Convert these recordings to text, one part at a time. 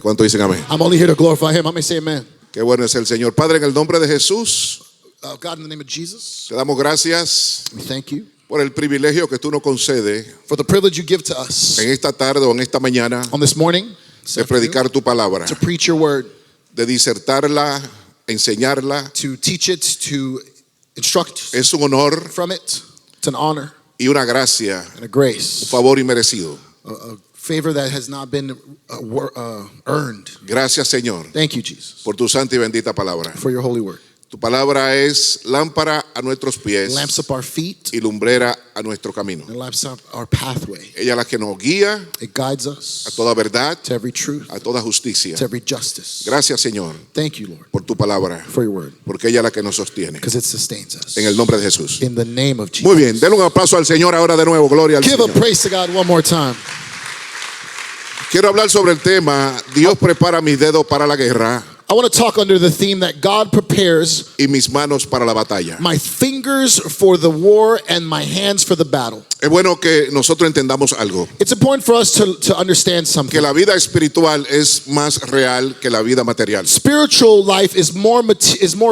¿Cuánto dicen amén? I'm only here to glorify him. I may say amen. Qué bueno es el Señor. Padre, en el nombre de Jesús, God, in the name of Jesus, te damos gracias we thank you por el privilegio que tú nos concedes for the privilege you give to us en esta tarde o en esta mañana on this morning de predicar tu palabra, to preach your word, de disertarla, enseñarla. to teach it, to instruct Es un honor from it. It's an honor y una gracia, and a un grace, favor inmerecido. a favor that has not been earned. Gracias, Señor, Thank you, Jesus, por tu santa y bendita palabra. for your holy word. Tu palabra es lámpara a nuestros pies Lamps up our feet y lumbrera a nuestro camino. and lamps up our pathway. Ella es la que nos guía It guides a us toda verdad, to every truth, a toda justicia. to every justice. Gracias, Señor, Thank you, Lord, por tu palabra, for your word, porque ella es la que nos sostiene. because it sustains us. En el nombre de Jesús. In the name of Jesus. Muy bien, denle un aplauso al Señor ahora de nuevo. Gloria al Give a Señor. praise to God one more time. Quiero hablar sobre el tema: Dios prepara mis dedos para la guerra I want to talk under the theme that God prepares y mis manos para la batalla. my fingers for the war and my hands for the battle. Es bueno que nosotros entendamos algo, It's important for us to understand que something. la vida espiritual es más real que la vida material. Spiritual life is more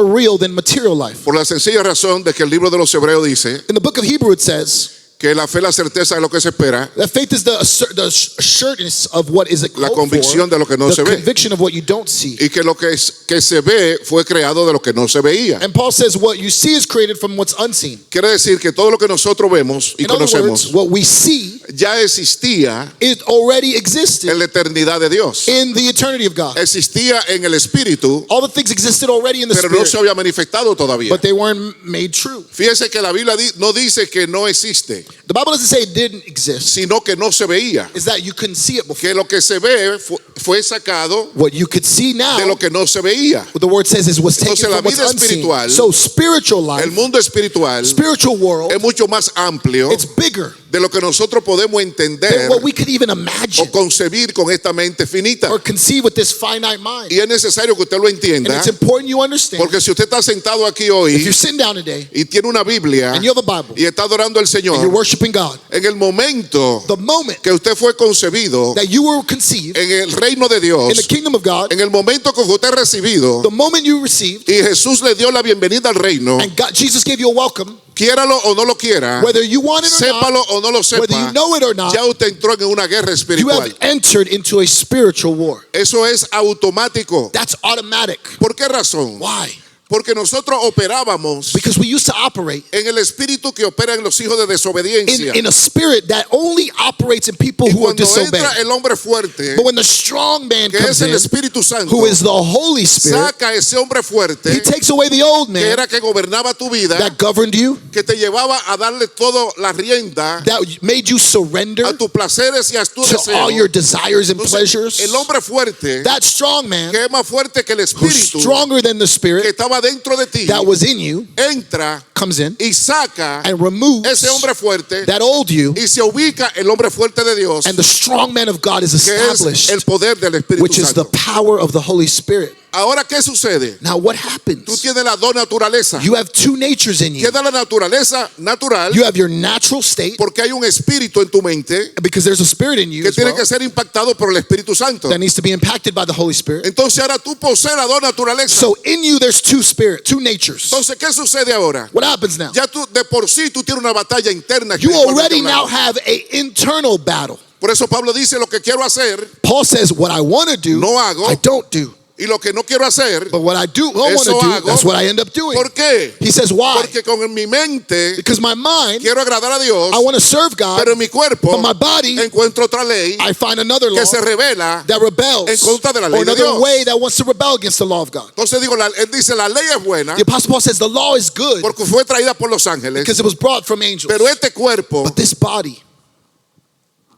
real than material life. Por la sencilla razón de que el libro de los Hebreos dice In the book of Hebrew it says que la fe es la certeza de lo que se espera, that faith is the assuredness of what is la hoped convicción for, de lo que no the se ve, conviction of what you don't see. y que lo que se ve fue creado de lo que no se veía. And Paul says what you see is created from what's unseen. Quiere decir que todo lo que nosotros vemos y In other words, conocemos what we see, ya existía it already existed en la eternidad de Dios. in the eternity of God. Existía en el espíritu, All the things existed already in the pero no se spirit, había manifestado todavía. but they weren't made true. Fíjese que la Biblia no dice que no existe, The Bible doesn't say it didn't exist. sino que no se veía. It's that you couldn't see it before. Que lo que se ve fue sacado What you could see now, de lo que no se veía. what the word says is was taken Entonces, la from what's vida unseen. espiritual, So spiritual life, El mundo espiritual spiritual world, es mucho más amplio it's bigger de lo que nosotros podemos entender than what we could even o imagine concebir con esta mente finita. or conceive with this finite mind. Y es necesario que usted lo And entienda, it's important you understand. porque si usted está sentado aquí If hoy you're sitting down today y tiene una Biblia and you have a Bible y está adorando al and you're Señor, worshiping God, en el momento the moment que usted fue concebido that you were conceived en el reino de in the Dios, kingdom of God, en el momento que usted recibido the moment you received y Jesús le dio la bienvenida al reino, and God, Jesus gave you a welcome, quiéralo o no lo quiera, whether you want it or not, sépalo o no lo whether you sepa, know it or not, ya usted entró en una guerra you espiritual. have entered into a spiritual war. Eso es automático. That's automatic. ¿Por qué razón? Why? Porque nosotros operábamos Because we used to operate en el espíritu que opera en los hijos de desobediencia. in a spirit that only operates in people Y who are cuando disobeying. entra el hombre fuerte, But when the strong man que comes es el in, Espíritu Santo, who is the Holy Spirit, saca a ese hombre fuerte he takes away the old que man era que gobernaba tu vida, that governed you, que te llevaba a darle toda la rienda that made you surrender a tus placeres y a tus to all your deseos. desires and Entonces, pleasures. el hombre fuerte, That strong man, que es más fuerte que el who's espíritu stronger than the que spirit estaba dentro de ti, that was in you, entra comes in y saca and removes ese hombre fuerte that old you, y se ubica el hombre fuerte de Dios, and the strong man of God is que es el established, poder del Espíritu which is the Santo. power of the Holy Spirit. Ahora, ¿qué sucede? Now what Tú happens? tienes las dos naturalezas. You have two natures in you. Queda la naturaleza natural, You have your natural state, porque hay un espíritu en tu mente because there's a spirit in you que as tiene well, que ser impactado por el Espíritu Santo. that needs to be impacted by the Holy Spirit. Entonces ahora tú posees las dos naturalezas. So in you there's two spirits, two natures. Entonces, ¿qué sucede ahora? What happens now? Ya tú de por sí tú tienes una batalla interna. You espiritualmente already now hablando. have an internal battle. Por eso Pablo dice: lo que quiero hacer, Paul says, what I want to do, no hago, I don't do. y lo que no quiero hacer, But what I don't want to eso do, hago. that's what I end up doing. ¿por qué? He says, why? Porque con mi mente Because my mind, quiero agradar a Dios, I want to serve God, pero en mi cuerpo but my body, encuentro otra ley I find another law que se revela that rebels, en contra de la or ley de another Dios. way that wants to rebel against the law of God. Entonces digo, él dice: la ley es buena The Apostle Paul says the law is good porque fue traída por los ángeles, because it was brought from angels. pero este cuerpo But this body,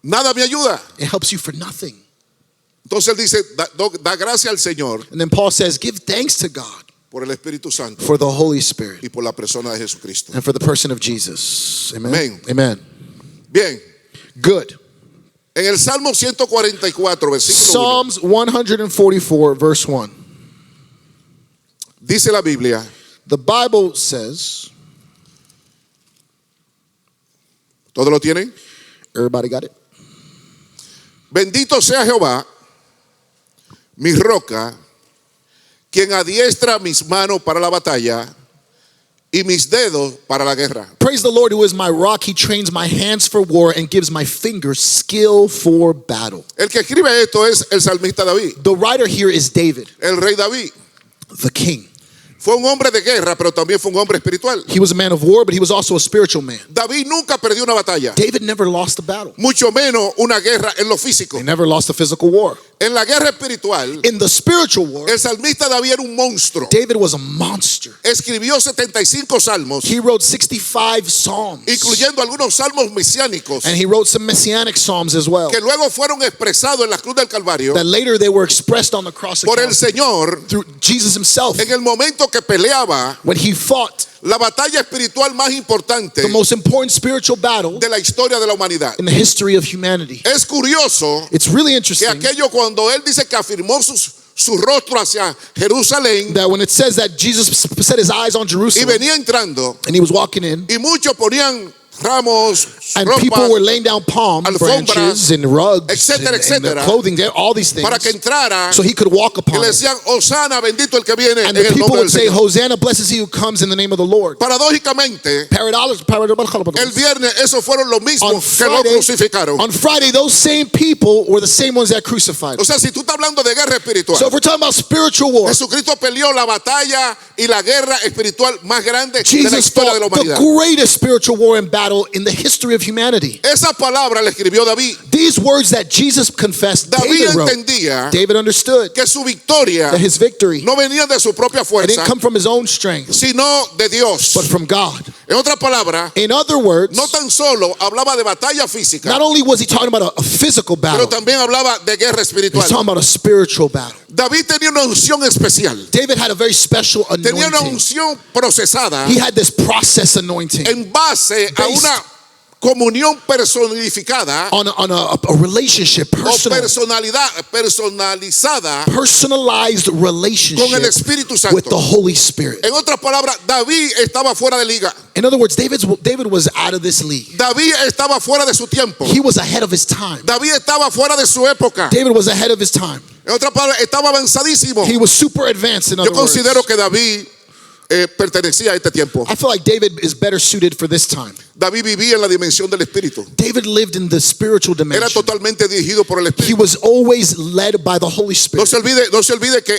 nada me ayuda. it helps you for nothing. Entonces él dice: da gracia al Señor And then Paul says, give thanks to God por el Espíritu Santo for the Holy Spirit y por la persona de Jesucristo. and for the person of Jesus. Amen. Amén. Amen. Bien, Good. en el Salmo 144, versículo 1, Psalms 144, verse 1. dice la Biblia: The Bible says, ¿todos lo tienen? everybody got it? Bendito sea Jehová, mi roca, quien adiestra mis manos para la batalla y mis dedos para la guerra. Praise the Lord who is my rock. He trains my hands for war and gives my fingers skill for battle. El que escribe esto es el salmista David, The writer here is David, el rey David. the king. Fue un hombre de guerra, pero también fue un hombre espiritual. He was a man of war, but he was also a spiritual man. David nunca perdió una batalla, David never lost a battle. mucho menos una guerra en lo físico. He never lost a physical war. En la guerra espiritual, In the spiritual war, el salmista David era un monstruo. David was a monster. Escribió 75 salmos, He wrote 65 psalms. incluyendo algunos salmos mesiánicos, And he wrote some messianic psalms as well. que luego fueron expresados en la cruz del Calvario That later they were expressed on the cross of por el Calvary Señor through Jesus himself. en el momento que peleaba When he fought la batalla espiritual más importante the most important spiritual battle de la historia de la humanidad. in the history of humanity. Es curioso It's really que interesting aquello cuando él dice que afirmó su rostro hacia Jerusalén that when it says that Jesus set his eyes on y Jerusalem venía entrando and he was walking in, y muchos ponían ramos, and people were ropas laying down palm alfombras, branches and rugs etcétera, and etcétera, clothing, all these things, para que entrara so he could walk y upon le it. decían, Osana, bendito el que viene And en the el people nombre del would say, Señor. Hosanna, blessed is he who comes in the name of the Lord. Paradójicamente, el viernes esos fueron los mismos que lo crucificaron. On Friday, those same people were the same ones that crucified O him. sea, si tú estás hablando de guerra espiritual, So if we're talking about spiritual war, Jesucristo peleó la batalla y la guerra espiritual más grande de la Jesus historia de la fought the humanidad. greatest spiritual war and battle in the history of humanity. Esa palabra le escribió David. These words that Jesus confessed, David David wrote. entendía David understood que su victoria that his victory no venía de su propia it fuerza, didn't come from his own strength, sino de Dios. but from God. En otras palabras, In other words, no tan solo hablaba de batalla física, not only was he talking about a physical pero battle, también hablaba de guerra he's espiritual. talking about a spiritual battle. David tenía una unción especial, David had a very special tenía una anointing. unción procesada He had this process anointing en base a Based una comunión personificada on a relationship, o personalizada personalized con el relationship Espíritu Santo. with the Holy Spirit. En otras palabras, David estaba fuera de liga. In other words, David was out of this league. David estaba fuera de su tiempo. He was ahead of his time. David estaba fuera de su época. David was ahead of his time. En otras palabras, estaba avanzadísimo. He was super advanced, in Yo other words. considero que David pertenecía a este tiempo. I feel like David is better suited for this time. David vivía en la dimensión del Espíritu. David lived in the spiritual Era dimension. totalmente dirigido por el He Espíritu. was always led by the Holy No Spirit. se olvide que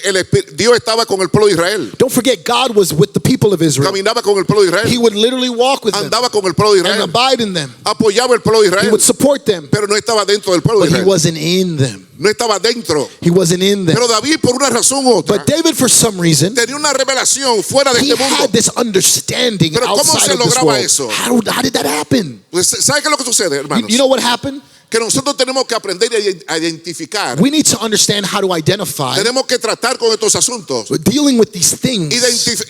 Dios estaba con el pueblo de Israel. Don't forget, God was with the people of Israel. Caminaba con el pueblo de He Israel. would literally walk with them Andaba con el pueblo de and Israel. abide in them. Apoyaba el pueblo de He Israel. would support them, Pero no estaba dentro del pueblo de but he Israel. wasn't in them. No estaba dentro. He wasn't in them. Pero David, por una razón u otra, But David, for some reason, tenía una revelación fuera de he este mundo. had this understanding Pero ¿cómo outside se of this lograba world. eso? How did that happen? Pues, ¿sabe qué es lo que sucede, hermanos? You know what happened? Que nosotros tenemos que aprender a identificar. We need to understand how to identify. Tenemos que tratar con estos asuntos. Dealing with these things.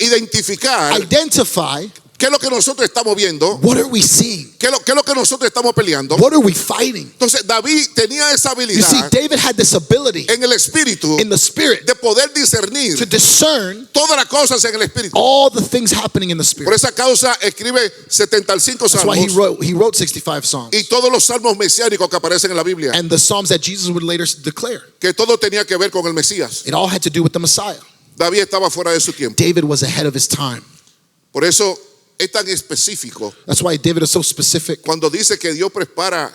Identificar Identify qué es lo que nosotros estamos viendo, what are we seeing? qué es lo que nosotros estamos peleando. What are we fighting? Entonces David tenía esa You see, habilidad David had this ability en el espíritu in the spirit de poder discernir to discern todas las cosas en el espíritu. all the things happening in the Por spirit. esa causa escribe 75 That's why salmos he wrote 65 psalms. y todos los salmos mesiánicos que aparecen en la Biblia, And the psalms that Jesus would later declare. que todo tenía que ver con el Mesías. It all had to do with the Messiah. David estaba fuera de su tiempo. David was ahead of his time. Por eso es tan específico That's why David is so specific. cuando dice que Dios prepara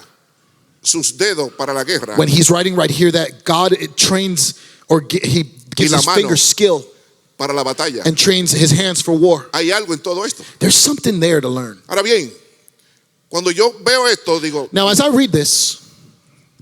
sus dedos para la guerra. When he's writing right here that God trains or he gives la his mano. fingers skill Para la batalla. and trains his hands for war. Hay algo en todo esto. There's something there to learn. Ahora bien, cuando yo veo esto, digo, Now, as I read this,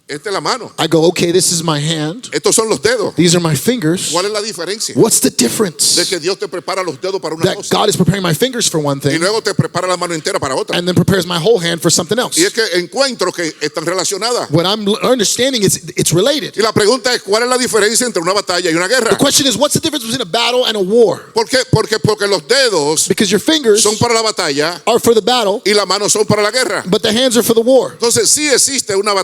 esta es la mano. I go, okay, this is my hand. Estos son los dedos. These are my fingers. ¿Cuál es la diferencia? What's the De difference? que Dios te prepara los dedos para una That cosa God is preparing my fingers for one y thing luego te prepara la mano entera para otra. and then prepares my whole hand for something else. Y es que encuentro que están relacionadas. What I'm understanding is it's related. Y la pregunta es, ¿cuál es la diferencia entre una batalla y una guerra? The question is, what's the difference between a battle and a war? ¿Por qué? Porque los dedos Because your fingers son para la batalla are for the battle, y las manos son para la guerra. but the hands are for the war. Entonces sí existe una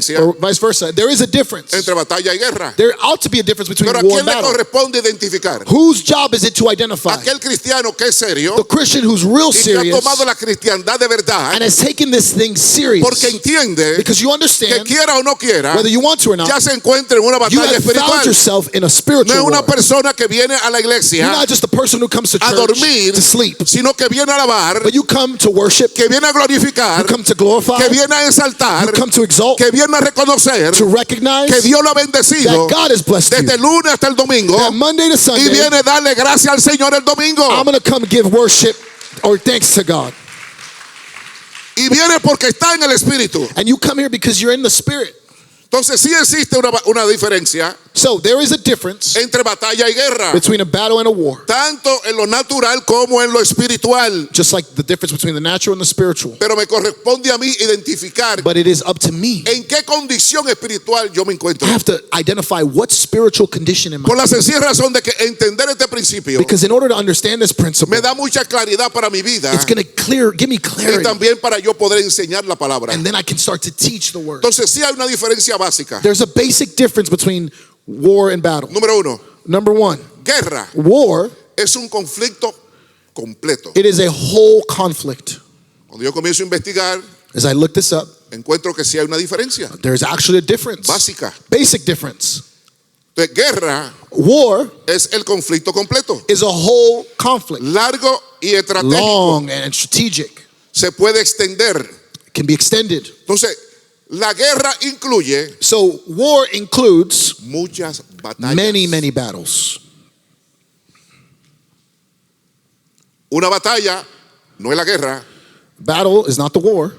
So diferencia or vice versa. There is a difference. entre batalla y guerra. There ought to be a difference between Pero ¿a war quién and le battle. corresponde identificar? Whose job is it to identify? Aquel cristiano que es serio The Christian who's real y que ha serious tomado la cristiandad de verdad and has taken this thing serious. porque entiende Because you que understand, quiera o no quiera, whether you want to or not, ya se encuentra en una you batalla have found espiritual. yourself in a No spiritual es una war. persona que viene a la You're iglesia not just a person who comes to a church dormir, to sleep, sino que viene a alabar, but you come to worship, que viene a glorificar, you come to glorify, que viene a exaltar, you come to exalt, que viene a reconocer to recognize que Dios lo ha bendecido that God has blessed you. desde el lunes hasta el domingo That Monday to y Sunday, viene a darle gracias al Señor el domingo. I'm going to come give worship or thanks to God. Y viene porque está en el Espíritu. And you come here because you're in the Spirit. Entonces sí existe una diferencia So there is a difference entre batalla y guerra, between a battle and a war, tanto en lo natural como en lo espiritual. just like the difference between the natural and the spiritual. Pero me corresponde a mí identificar But it is up to me. en qué condición espiritual yo me encuentro. I have to identify what spiritual condition am Por I. la sencilla razón de que entender este principio Because in order to understand this principle, me da mucha claridad para mi vida it's going to give me y clarity. también para yo poder enseñar la palabra. And then I can start to teach the word. Entonces sí hay una diferencia básica. There's a basic difference between war and battle. Número uno, Number one, guerra war, es un conflicto completo. it is a whole conflict. Cuando yo comienzo a investigar, As I look this up, encuentro que sí hay una diferencia there's actually a difference. básica. Basic difference. Entonces, guerra War es el conflicto completo, is a whole conflict, largo y estratégico. long and strategic. Se puede extender. It can be extended. Entonces, la guerra incluye So war includes muchas batallas. many battles. Una batalla no es la guerra. Battle is not the war,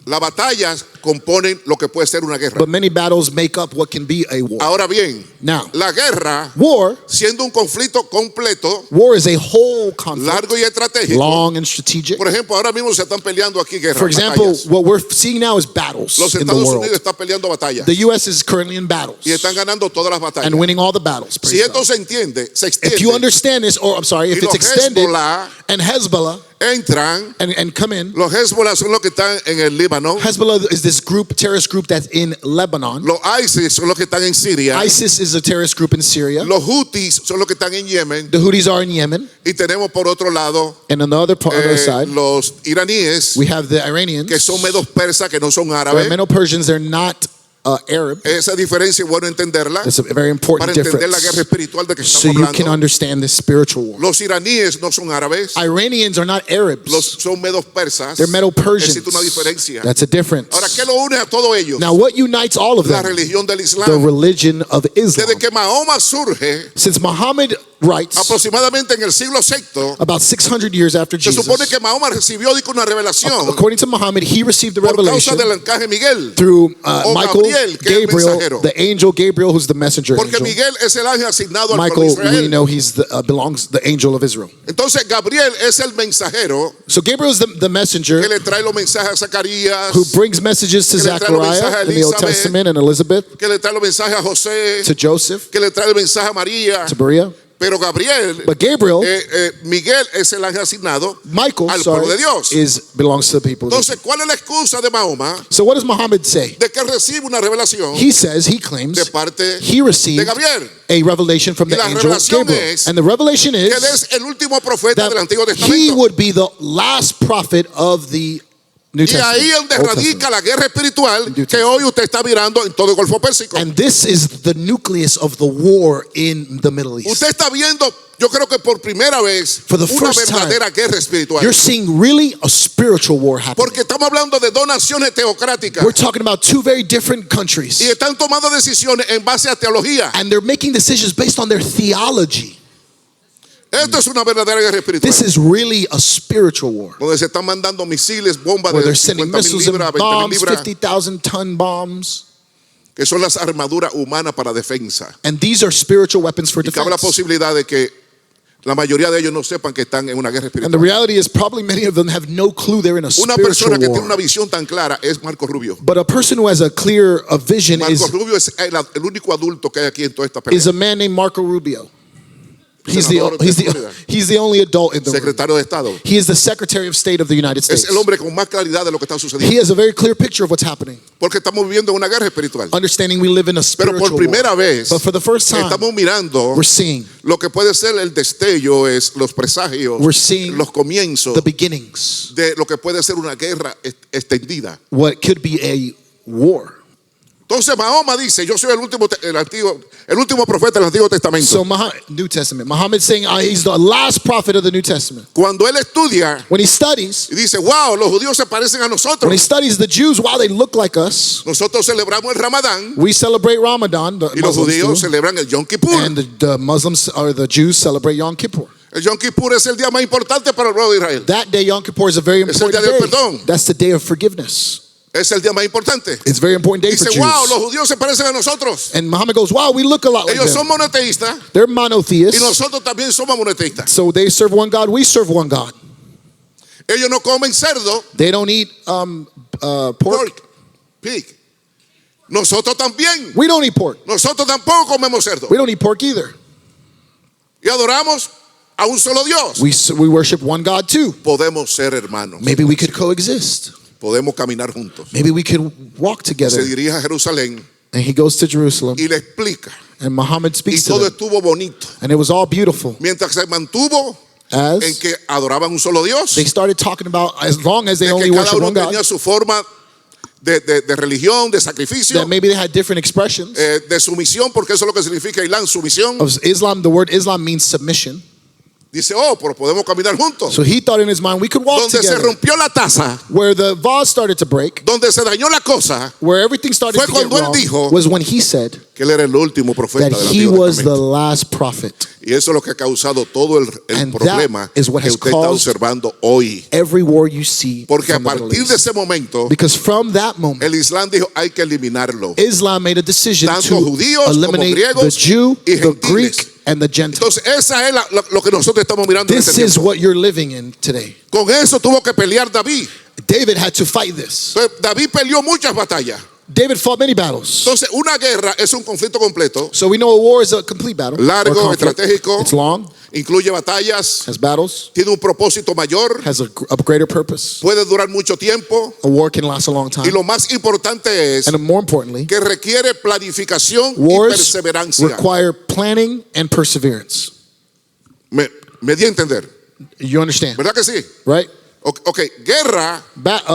Las batallas componen lo que puede ser una guerra. but many battles make up what can be a war. Ahora bien, Now, la guerra, war siendo un conflicto completo, is a whole conflict, largo y estratégico. long and strategic. Por ejemplo, ahora mismo se están peleando aquí guerras. For example, batallas. what we're seeing now is battles Los in the Estados world. Unidos están peleando batallas The U.S. is currently in battles y están ganando todas las batallas. and winning all the battles. Si Praise esto God. se entiende, se If you extiende, understand this, or I'm sorry, if y it's los extended, Hezbollah and Hezbollah entran. and come in, Los Hezbollah son los que están en el Líbano. Hezbollah is this terrorist group that's in Lebanon. Los ISIS son los que están en Siria. ISIS is a terrorist group in Syria. Los Houthis son los que están en Yemen. The Houthis are in Yemen, Y tenemos por otro lado and on the other other side, los iraníes, we have the Iranians. que son medos persas, que no son They're árabes. Medo-Persians. They're not Arab. Esa diferencia es bueno entenderla That's a very important para entender la difference. guerra espiritual de que So estamos you can hablando. understand this spiritual war. Los iraníes no son árabes, Iranians are not Arabs. son medos persas. They're Medo-Persians. Existe una diferencia. That's a difference. Ahora, ¿qué lo une a todos ellos? Now, what unites all of La them? religión del The Islam. religion of Islam. Desde que Mahoma surge, Since Muhammad writes aproximadamente en el siglo VI, about 600 years after se Jesus, supone que Mahoma recibió una revelación according to Muhammad, he received the por causa revelation del arcángel Miguel. through o Michael, Gabriel, que es el Gabriel, mensajero. the angel Gabriel, who's the messenger Porque angel. Miguel es el ángel asignado al pueblo de Michael, we Israel. know he's belongs the angel of Israel. Entonces Gabriel es el mensajero So Gabriel is the messenger que le trae los mensajes a Zacarías, who brings messages to que le trae los mensajes Zechariah a in the Old Elizabeth, Testament and Elizabeth, que le trae los mensajes a José, to Joseph, que le trae el mensaje a María. to Berea. Pero Gabriel, But Gabriel, Miguel es el ángel asignado Michael, al sorry, pueblo de Dios. belongs to the people. Entonces, ¿cuál es la excusa de Mahoma So what does Muhammad say? de que recibe una revelación He says, he claims, de parte he de received Gabriel? a revelation from Y the la angel revelación Gabriel. es And the revelation Que él is es el último profeta del Antiguo that he Testamento. would be the last prophet of the New Y Testament. ahí es donde Old radica Testament. la guerra espiritual New que Testament. hoy usted está mirando en todo el Golfo Pérsico. And this is the nucleus of the war in the Middle East. Usted está viendo, yo creo que por primera vez, For the una first time, verdadera guerra espiritual. You're seeing really a spiritual war happening. Porque estamos hablando de dos naciones teocráticas We're talking about two very different countries. y están tomando decisiones en base a teología. And they're making decisions based on their theology. Esto es una verdadera guerra espiritual. This is really a spiritual war. Donde se están mandando misiles, bombas Where de they're sending 50,000 missiles and libras, 20,000 bombs, libras, 50,000-ton bombs. que son las armaduras humanas para defensa. And these are spiritual weapons for Y cabe la defense. posibilidad de que la mayoría de ellos no sepan que están en una guerra And the espiritual. reality is probably many of them have no clue they're in a Una spiritual persona que tiene una war. visión tan clara es Marco Rubio. But a person who has a clear vision Marco is Rubio es el único adulto que hay aquí en toda esta pelea. a man named Marco Rubio. He's the only adult in the room. secretario de Estado. He is the Secretary of State of the United States. Es el hombre con más claridad de lo que está He sucediendo. has a very clear picture of what's happening. Porque estamos viviendo una guerra espiritual. Understanding we live in a Pero spiritual por primera war. vez But for the first time, estamos mirando we're seeing lo que puede ser el destello, es los presagios, We're seeing los comienzos the beginnings, de lo que puede ser una guerra extendida. what could be a war. Entonces Mahoma dice, yo soy el último profeta del Antiguo Testamento. So New Testament. Muhammad's saying he's the last prophet of the New Testament. Cuando él estudia When he studies, y dice, wow, los judíos se parecen a when he nosotros. studies the Jews, wow, they look like us. Nosotros celebramos el Ramadán We celebrate Ramadan, the y los Muslims judíos do, celebran el Yom Kippur. and the Muslims or the Jews celebrate Yom Kippur. El Yom Kippur es el día más importante para el pueblo de Israel. That day, Yom Kippur, is a very Es el important día del day. perdón. That's the day of forgiveness. Es el día más importante. It's a very important day for Dice, wow, Jews. los judíos se parecen a nosotros. And Muhammad goes, wow, we look a lot like Ellos them. son monoteístas They're y monotheists, nosotros también somos monoteístas. so they serve one God, we serve one God. Ellos no comen cerdo, They don't eat pork. pork, pig. Nosotros también. We don't eat pork. Nosotros tampoco comemos cerdo. We don't eat pork either. Y adoramos a un solo Dios. We worship one God too. Podemos ser hermanos. Maybe we could coexist. Podemos caminar juntos. Maybe we could walk Se together. dirige a Jerusalén And he goes to Jerusalem, y le explica. and Muhammad Y speaks to todo them. estuvo bonito. And it was all beautiful. Mientras se mantuvo en As que adoraban un solo Dios. they started talking about, as long as they De only que cada worship uno one God, tenía su forma de religión, de sacrificio, that maybe they had different expressions. de sumisión, porque eso es lo que significa Islam, sumisión. Of Islam, the word Islam means submission. Dice, oh, pero podemos caminar juntos. So he thought in his mind we could walk Donde se together. rompió la taza, Where the vase started to break, donde se dañó la cosa, where everything started Fue to get cuando él wrong, dijo was when he said que él era el último profeta that del he Antiguo was the Testamento. last prophet. Y eso es lo que ha causado todo el And problema that is what que has usted está caused observando hoy. Every war you see Porque a from the Middle partir de East. ese momento, Because from that moment, el Islam dijo, hay que eliminarlo. Islam made a decision Tanto to judíos como eliminate griegos the Jew, y the gentiles. Greek, and the Gentile. Entonces, esa es lo que nosotros estamos mirando en This este is tiempo. what you're living in today. Con eso tuvo que pelear David. David had to fight this. Entonces, David peleó muchas batallas. David fought many battles. Entonces, una guerra es un conflicto completo. So we know a war is a complete battle. Largo, or conflict. estratégico. It's long, Incluye batallas, has battles, tiene un propósito mayor, has a greater purpose. puede durar mucho tiempo. A war can last a long Y time. lo más importante es And more importantly, que requiere planificación y wars perseverancia. require planning and perseverance. Me di a entender, You understand, ¿verdad que sí? right? Ok, guerra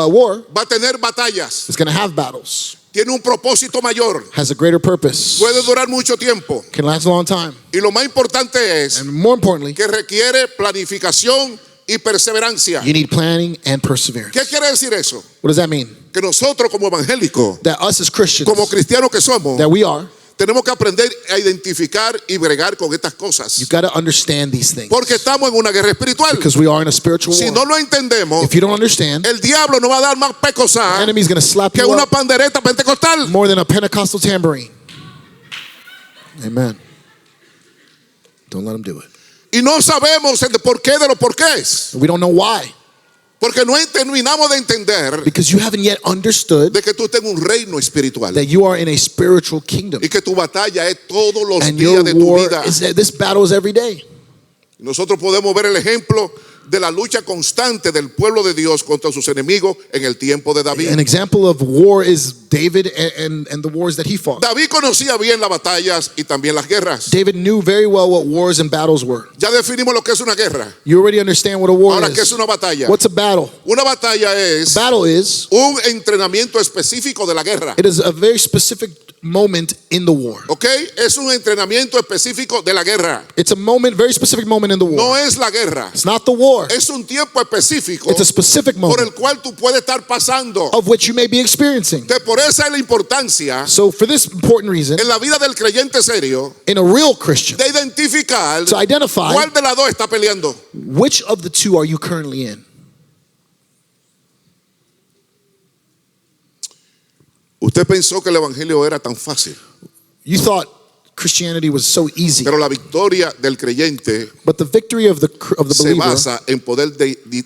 War va a tener batallas, is going to have battles, tiene un propósito mayor, has a greater purpose, puede durar mucho tiempo. can last a long time. Y lo más importante es And more importantly, que requiere planificación y perseverancia. you need planning and perseverance. ¿Qué quiere decir eso? What does that mean? Que nosotros como evangélicos, That us as Christians, como cristianos que somos, that we are, tenemos que aprender a identificar y bregar con estas cosas. you've got to understand these things. Porque estamos en una guerra espiritual. Because we are in a spiritual Si war. no lo entendemos, If you don't understand, el diablo nos va a dar más the pecosá enemy's going to slap que you una up pandereta pentecostal. more than a Pentecostal tambourine. Amen. Don't let him do it. Y no sabemos el por qué de los porqués. We don't know why. Porque no terminamos de entender Because you haven't yet understood de que tú tengas un reino espiritual. that you are in a spiritual kingdom. Y que tu batalla es todos los And your días de tu war vida. is this battle is every day. Nosotros podemos ver el ejemplo de la lucha constante del pueblo de Dios contra sus enemigos en el tiempo de David. An example of war is David and the wars that he fought. David conocía bien las batallas y también las guerras. David knew very well what wars and battles were. Ya definimos lo que es una guerra. You already understand what a war Ahora, ¿qué es is. una batalla? What's a battle? Una batalla es Battle is, un entrenamiento específico de la guerra. it is a very specific moment in the war. ¿Ok? Es un entrenamiento específico de la guerra. It's a moment, very specific moment in the war. No es la guerra. It's not the war. Es un tiempo específico It's a specific por el moment cual tú puedes estar pasando. of which you may be experiencing. Por esa es la importancia So for this important reason, en la vida del creyente serio in a real Christian, de identificar to identify cuál de las dos está peleando. which of the two are you currently in. Usted pensó que el evangelio era tan fácil, You thought Christianity was so easy, pero la victoria del creyente but the victory of the se believer basa en poder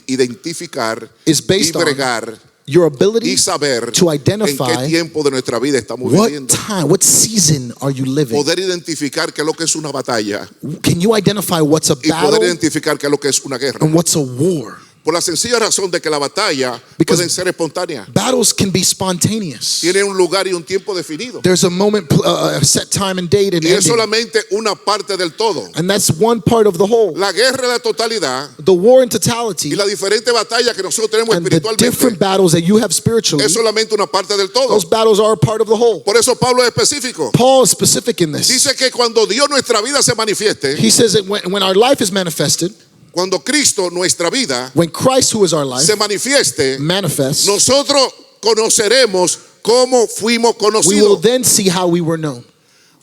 identificar is y based on bregar your ability y saber to en qué identify tiempo de nuestra vida estamos what viviendo. time, what season are you living? Poder identificar qué es lo que es una batalla Can you identify what's a y poder battle identificar qué es lo que es una guerra. and what's a war? Por la sencilla razón de que la batalla Because pueden ser espontáneas. battles can be spontaneous. Tiene un lugar y un tiempo definido. There's a moment, a set time and date and Y es ending. solamente una parte del todo. And that's one part of the whole. La guerra de la totalidad The war in totality y la diferente batalla que nosotros tenemos and the different espiritualmente battles that you have spiritually, es solamente una parte del todo. those battles are a part of the whole. Por eso Pablo es específico. Paul is specific in this. Dice que cuando Dios nuestra vida se manifieste, He says that when our life is manifested, cuando Cristo nuestra vida when Christ, who is our life, se manifieste, manifests, nosotros conoceremos cómo fuimos we will conocidos. then see how we were known.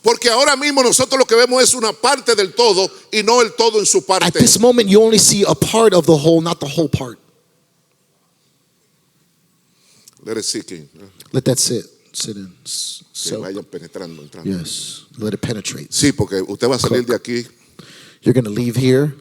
Porque ahora mismo nosotros lo que vemos es una parte del todo y no el todo en su At parte. this moment, you only see a part of the whole, not the whole part. Let it sink in. Let that sit in. Que So, vayan penetrando, entrando. yes, let it penetrate. Sí, porque usted va a salir de aquí You're going to leave here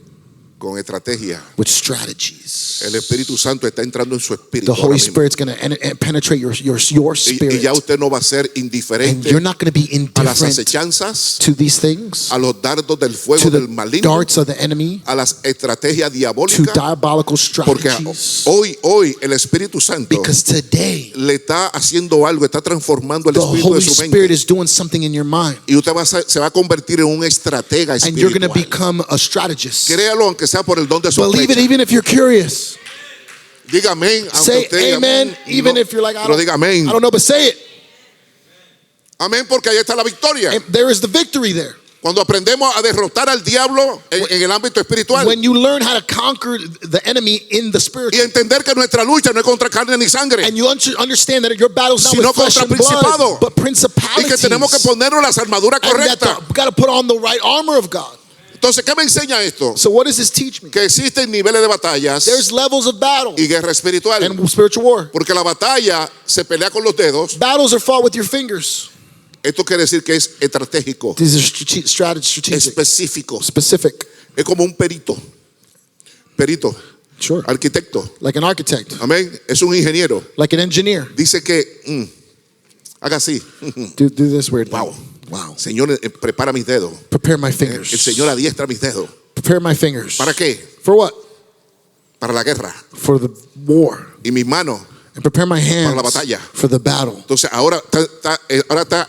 con estrategia. with strategies. El Espíritu Santo está entrando en su espíritu. The Holy ahora mismo. Spirit's going to penetrate your Y spirit. ya usted no va a ser And indiferente you're not going to be a las indifferent acechanzas, to these things, a los dardos del fuego to del the maligno, darts of the enemy, a las estrategias to diabólicas. diabolical Porque strategies. hoy el Espíritu Santo Because today, le está haciendo algo, está transformando el the espíritu Holy de su Spirit mente. is doing something in your mind. Y usted se va a convertir en un estratega And you're going to espiritual. become a strategist. Créalo aunque sea por el don de Believe it sospecha. even if you're curious. Diga amén. Aunque Say usted diga amen, amén, even no, if you're like, pero diga amén. I don't know, but say it. Amén, porque ahí está la victoria. And there is the victory there. Cuando aprendemos a derrotar al diablo en el ámbito espiritual When you learn how to conquer the enemy in the y spiritual, entender que nuestra lucha no es contra carne ni sangre, and you understand that your battle is not Sino with flesh contra and blood, principados. but y que principalities. tenemos que ponernos las armaduras And that correctas. we got to put on the right armor of God. Entonces, ¿qué me enseña esto? So what does this teach me? Que existen niveles de batallas There's levels of battle y guerra espiritual. and spiritual war. Porque la batalla se pelea con los dedos. Battles are fought with your fingers. Esto quiere decir que es estratégico, These are strategic, específico. specific. Es como un perito. Perito, Sure. arquitecto. Like an architect, Amén. Es un ingeniero. like an engineer. Dice que haga así. Do this weird thing. Wow. Wow. Señor, prepara mis dedos. Prepare my El fingers. Señor adiestra mis dedos. Prepare my fingers. ¿Para qué? For what? Para la guerra. For the war. Y mis manos. And prepare my hands la batalla. for the battle. Entonces ahora está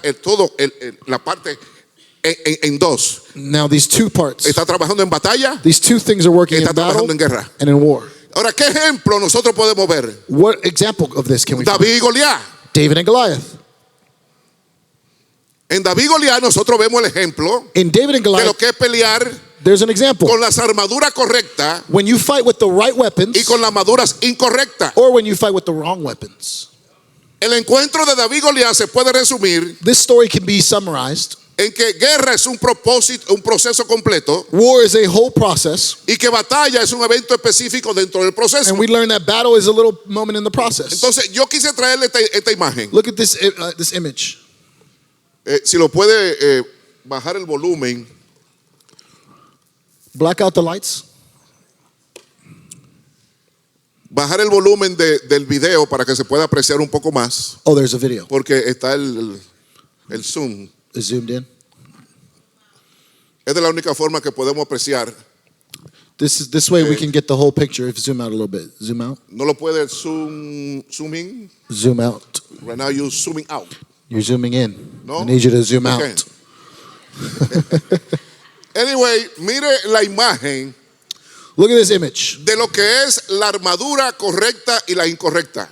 la parte en dos. Now these two parts, Está trabajando en batalla. these two things are working in Está battle trabajando en guerra. and in war. Ahora, ¿qué ejemplo nosotros podemos ver? What example of this can we find? David y Goliat. David and Goliath. En David y Goliat nosotros vemos el ejemplo In David and de lo Goliath, que es pelear there's an example. con las armaduras correctas When you fight with the right weapons y con las armaduras incorrectas. or when you fight with the wrong weapons. El encuentro de David y Goliat se puede resumir This story can be summarized. en que guerra es un proceso completo War is a whole process, y que batalla es un evento específico dentro del proceso. and we learn that battle is a little moment in the process. Entonces, yo quise traerle esta imagen. Look at this image. Si lo puede bajar el volumen. Black out the lights. Bajar el volumen del video para que se pueda apreciar un poco más. Oh, there's a video. Porque está el zoom. It's zoomed in. Es de la única forma que podemos apreciar. This way we can get the whole picture. If you zoom out a little bit. Zoom out. No lo puede zoom in. Zoom out. Right now you're zooming out. You're zooming in. No? I need you to zoom Okay. out. Anyway, mire la imagen Look at this image. de lo que es la armadura correcta y la incorrecta.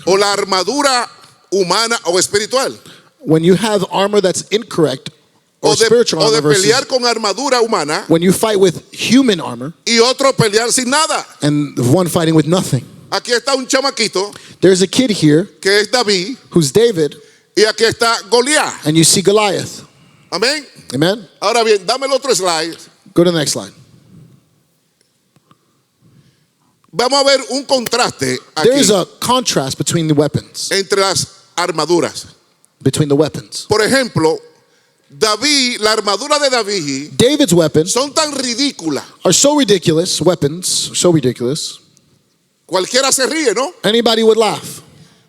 O la armadura humana o espiritual. When you have armor that's incorrect or spiritual O de armor versus pelear con armadura humana when you fight with human armor y otro pelear sin nada. and one fighting with nothing. Aquí está un chamaquito There's a kid here que es David who's David, y aquí está Goliat. and you see Goliath. Amén. Amen? Ahora bien, dame el otro slide. Go to the next slide. Vamos a ver un contraste There is aquí a contrast between the weapons. entre las armaduras. Between the weapons. Por ejemplo, David, la armadura de David David's weapons son tan ridículas are so ridiculous, weapons, so ridiculous, Cualquiera se ríe, ¿no? Anybody would laugh.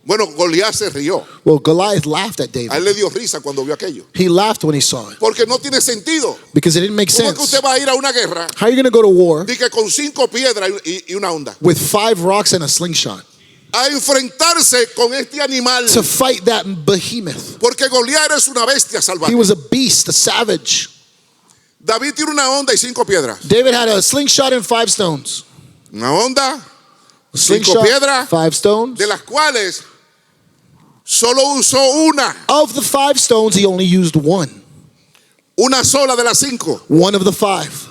Bueno, Goliat se rió. Well, Goliath laughed at A él David. le dio risa cuando vio aquello. He laughed when he saw it Porque no tiene sentido. because it didn't make ¿Cómo es que sense. usted va a ir a una guerra How are you going to go to war y que con 5 piedras y una onda? with 5 rocks and a slingshot A enfrentarse con este animal. to fight that behemoth? Porque Goliat es una bestia He salvaje. was a beast, a savage. David tiene una onda y 5 piedras. David had a slingshot and 5 stones. Una onda, A 5 slingshot, piedras, 5 stones. de las cuales solo usó una. Of the 5 stones, he only used one. Una sola de las 5. One of the 5.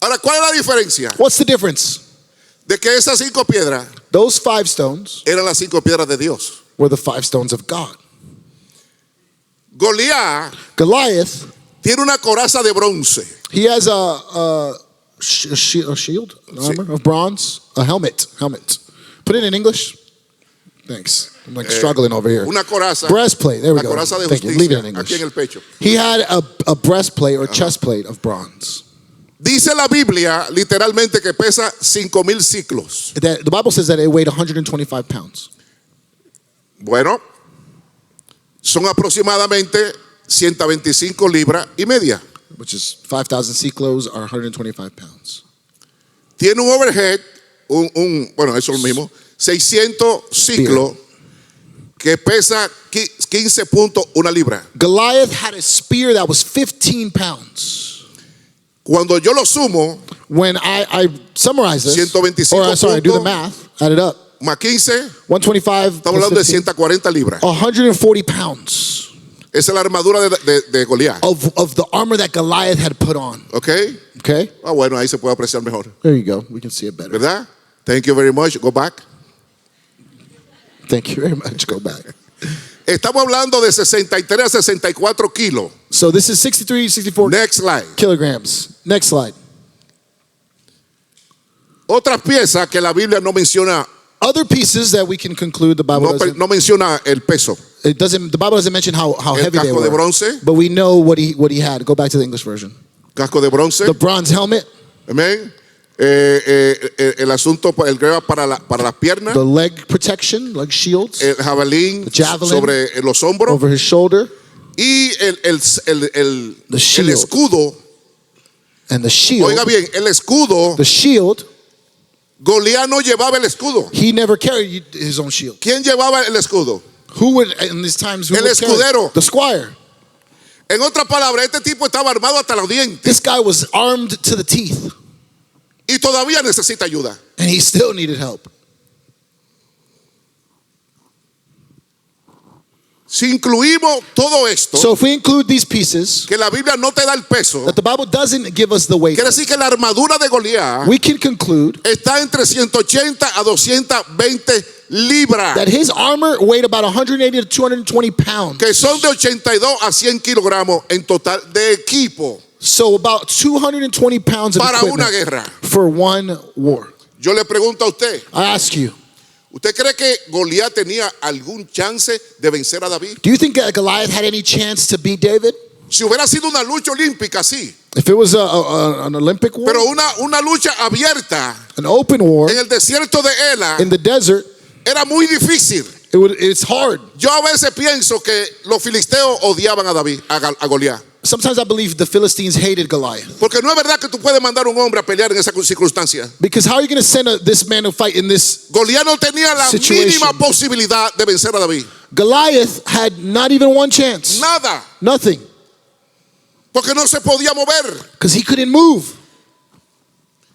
Ahora, ¿cuál es la diferencia? What's the difference? De que esas 5 piedras Those 5 stones eran las 5 piedras de Dios. were the 5 stones of God. Goliat Goliath, tiene una coraza de bronce. he has a shield, an armor of bronze, a helmet. Put it in English. Thanks. I'm like struggling over here. Una coraza. Breastplate. There we La go. coraza de Thank you. Leave it justicia in aquí en el English. pecho. He had a breastplate or chest plate of bronze. Dice la Biblia literalmente que pesa 5,000 ciclos. The Bible says that it weighed 125 pounds. Bueno, son aproximadamente 125 libras y media. Which is 5,000 ciclos are 125 pounds. Tiene un overhead, bueno, eso es lo mismo, 600 ciclos que pesa 15.1 libra. Goliath had a spear that was 15 pounds. Cuando yo lo sumo, When I summarize this, 125 or sorry, do the puntos. math, add it up. más 15, 125 estamos plus hablando de 15, 140 libras. 140 pounds Esa es la armadura de Goliat. of the armor that Goliath had put on. ¿Ok? Okay? Ah, bueno, ahí se puede apreciar mejor. There you go. We can see it better. ¿Verdad? Thank you very much. Go back. Thank you very much. Go back. Estamos hablando de 63 a 64 kilos. So this is 63, 64 Next slide. kilograms. Next slide. Otras piezas que la Biblia no menciona, Other pieces that we can conclude the Bible doesn't. no menciona el peso. It doesn't. The Bible doesn't mention how El heavy they casco de were. bronce, But we know what he had. Go back to the English version. casco de bronce, The bronze helmet, amén. El asunto, el greba para las piernas, the leg protection, leg shields el jabalín The javelin sobre los hombros over his shoulder, y el shield. escudo. and the shield. Oiga bien, el escudo, The shield. Goliat no llevaba el escudo. He never carried his own shield. ¿Quién llevaba el escudo? Who would in these times? Who El would carry it? escudero. The squire. En otras palabras, este tipo estaba armado hasta los dientes This guy was armed to the teeth, y todavía necesita ayuda. and he still needed help. Si incluimos todo esto, So if we include these pieces, que la Biblia no te da el peso, that the Bible doesn't give us the weight, quiere decir que la armadura de Goliat we can conclude está entre 180 a 220 libras, that his armor weighed about 180 to 220 pounds. que son de 82 a 100 kilogramos en total de equipo So about 220 pounds of para una equipment guerra. for one war. Yo le pregunto a usted, I ask you, ¿usted cree que Goliat tenía algún chance de vencer a David? do you think that Goliath had any chance to beat David? Si hubiera sido una lucha olímpica, sí, If it was an Olympic war, pero una lucha abierta an open war en el desierto de Ela in the desert, era muy difícil. it's hard. Yo a veces pienso que los filisteos odiaban a David, a Goliat. Sometimes I believe the Philistines hated Goliath. Porque no es verdad que tú puedes mandar a un hombre a pelear en esa circunstancia. Because how are you going to send this man to fight in this? Goliat no tenía la Situation. mínima posibilidad de vencer a David. Goliath had not even one chance. Nada. Nothing. Porque no se podía mover. Because he couldn't move.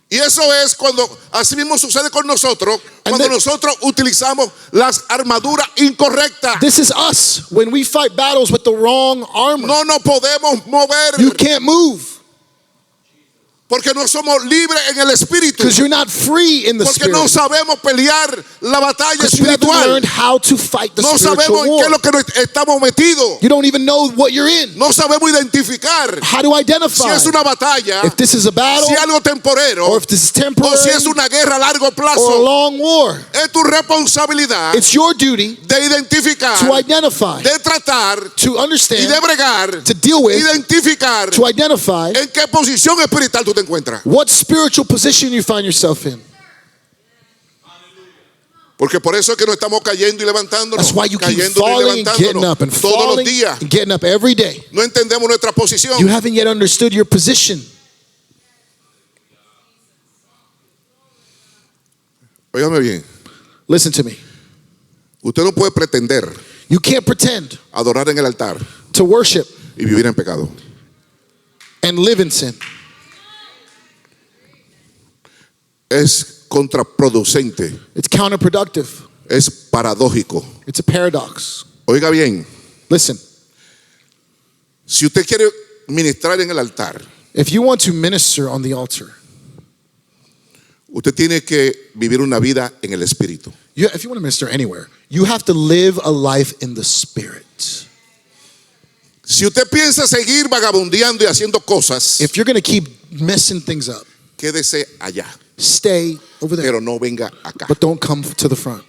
Y eso es cuando así mismo sucede con nosotros, And cuando then- nosotros utilizamos las armaduras incorrectas. This is us when we fight battles with the wrong armor. No nos podemos mover You can't move porque no somos libres en el espíritu. because you're not free in the Porque no spirit. sabemos pelear la batalla Because you haven't espiritual. learned how to fight the No spiritual sabemos en qué war. es lo que nos estamos metidos. You don't even know what you're in. No sabemos identificar How to si identify es una batalla, if this is a battle si es algo temporero or if this is o temporary si es una guerra a largo or a plazo. long war. Es tu responsabilidad It's your duty de identificar, to identify, de tratar to y understand, de bregar, to deal with, identificar to identify en qué posición espiritual tú te encuentras. what spiritual position you find yourself in. Porque por eso es que no estamos cayendo y levantándonos. That's why you keep Cayendo y falling and getting up and levantándonos todos los falling días. and getting up every day. No entendemos nuestra posición. You haven't yet understood your position. Óigame bien. Listen to me. Usted no puede pretender You can't pretend adorar en el altar to worship y vivir en pecado. and live in sin. Es contraproducente. It's counterproductive. Es paradójico. It's a paradox. Oiga bien. Listen, Si usted quiere ministrar en el altar, if you want to minister on the altar, usted tiene que vivir una vida en el espíritu. if you want to minister anywhere, you have to live a life in the Spirit. Si usted piensa seguir vagabundeando y haciendo cosas, If you're going to keep messing things up, quédese allá, stay over there, pero no venga acá. but don't come to the front.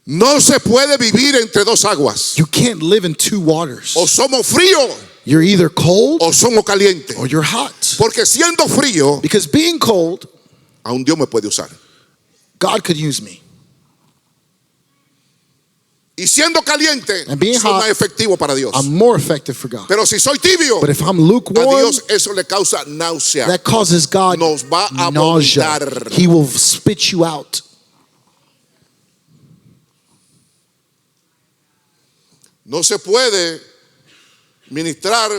No se puede vivir entre dos aguas. You can't live in two waters. O somos fríos You're either cold o somos calientes. or you're hot. Porque siendo frío, Because being cold, aún Dios me puede usar. God could use me. Y siendo caliente, And being soy hot, más efectivo para Dios. I'm more effective for God. Pero si soy tibio, But if I'm a lukewarm, Dios eso le causa náusea. that causes God Nos va a nausea. vomitar. He will spit you out. No se puede ministrar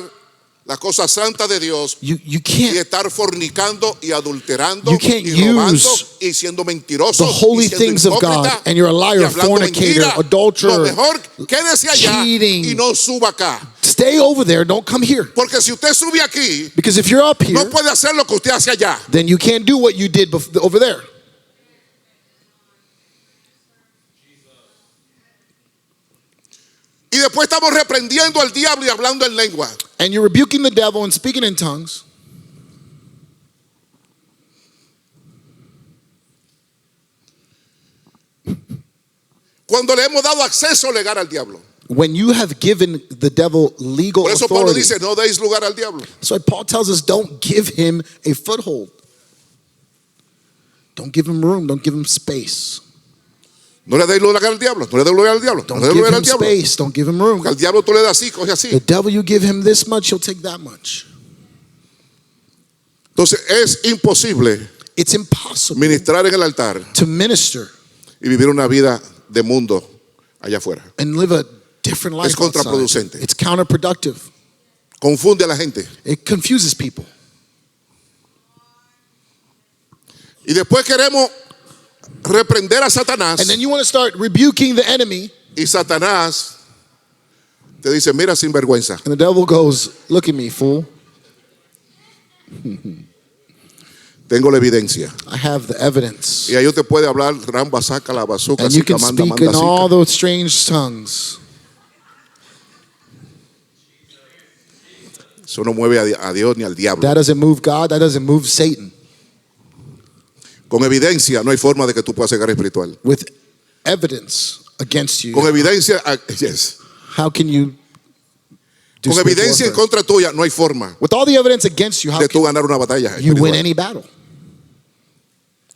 la cosa santa de Dios You y can't estar fornicando y adulterando You can't y robando use y siendo mentiroso the holy y siendo things of God, hipócrita and you're a liar, y hablando fornicator, mentira. adulterer, Lo mejor, quédese allá cheating. y no suba acá. stay over there. Don't come here. Porque si usted sube aquí, Because if you're up here, no puede hacer lo que usted hace allá. then you can't do what you did over there. Y después estamos reprendiendo al diablo y hablando en lengua. And you're rebuking the devil and speaking in tongues. Cuando le hemos dado acceso legal al diablo. When you have given the devil legal Por eso Pablo authority. dice, no deis lugar al diablo. So Paul tells us, don't give him a foothold. Don't give him room. Don't give him space. No le deis lugar al diablo. No le deis lugar al diablo. Don't No le deis give lugar al him diablo. space. Don't give him room. Porque al diablo tú le das así, coge así. The devil, you give him this much, he'll take that much. Entonces es imposible It's impossible ministrar en el altar to minister y vivir una vida de mundo allá afuera. and live a different life Es contraproducente. outside. It's counterproductive. Confunde a la gente. It confuses people. Y después queremos reprender a Satanás. And then you want to start rebuking the enemy, Y Satanás te dice, mira sinvergüenza. and the devil goes, look at me, fool. Tengo la evidencia. I have the evidence. Y ahí yo te puede hablar ramba, saca la bazooka, And you sica, can manda, speak manda, in all sica. those strange tongues. Eso no mueve a Dios ni al diablo. That doesn't move God. That doesn't move Satan. Con evidencia no hay forma de que tú puedas llegar espiritual. With evidence against you, Con evidencia, yes. how can you do Con spiritual evidencia en warfare? contra tuya no hay forma With all the evidence against you, how de tú can ganar una batalla you win espiritual. any battle?